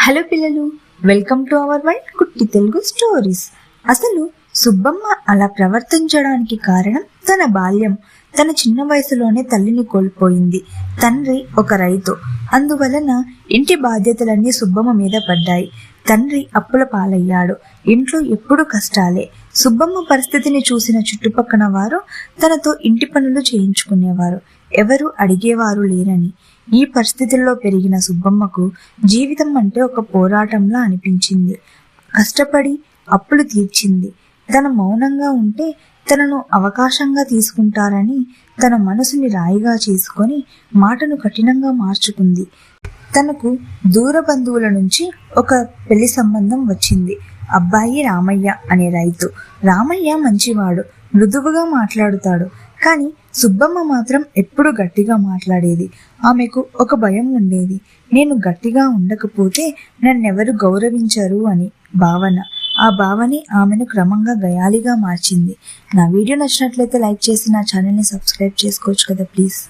Hello పిల్లలు, welcome to our world కుట్టి Telugu stories. అసలు సుబ్బమ్మ అలా ప్రవర్తించడానికి కారణం తన బాల్యం. తన చిన్న వయసులోనే తల్లిని కోల్పోయింది. తండ్రి ఒక రైతు, అందువలన ఇంటి బాధ్యతలన్నీ సుబ్బమ్మ మీద పడ్డాయి. తండ్రి అప్పుల పాలయ్యాడు. ఇంట్లో ఎప్పుడు కష్టాలే. సుబ్బమ్మ పరిస్థితిని చూసిన చుట్టుపక్కన వారు తనతో ఇంటి పనులు చేయించుకునేవారు. ఎవరు అడిగేవారు లేరని. ఈ పరిస్థితుల్లో పెరిగిన సుబ్బమ్మకు జీవితం అంటే ఒక పోరాటంలా అనిపించింది. కష్టపడి అప్పులు తీర్చింది. తన మౌనంగా ఉంటే తనను అవకాశంగా తీసుకుంటారని తన మనసుని రాయిగా చేసుకొని మాటను కఠినంగా మార్చుకుంది. తనకు దూర బంధువుల నుంచి ఒక పెళ్లి సంబంధం వచ్చింది. అబ్బాయి రామయ్య అనే రైతు. రామయ్య మంచివాడు, మృదువుగా మాట్లాడుతాడు. కానీ సుబ్బమ్మ మాత్రం ఎప్పుడు గట్టిగా మాట్లాడేది. ఆమెకు ఒక భయం ఉండేది. నేను గట్టిగా ఉండకపోతే నన్నెవరు గౌరవించరు అని భావన. ఆ భావనే ఆమెను క్రమంగా గయాలిగా మార్చింది. నా వీడియో నచ్చినట్లయితే లైక్ చేసి నా ఛానల్ని సబ్స్క్రైబ్ చేసుకోవచ్చు కదా ప్లీజ్.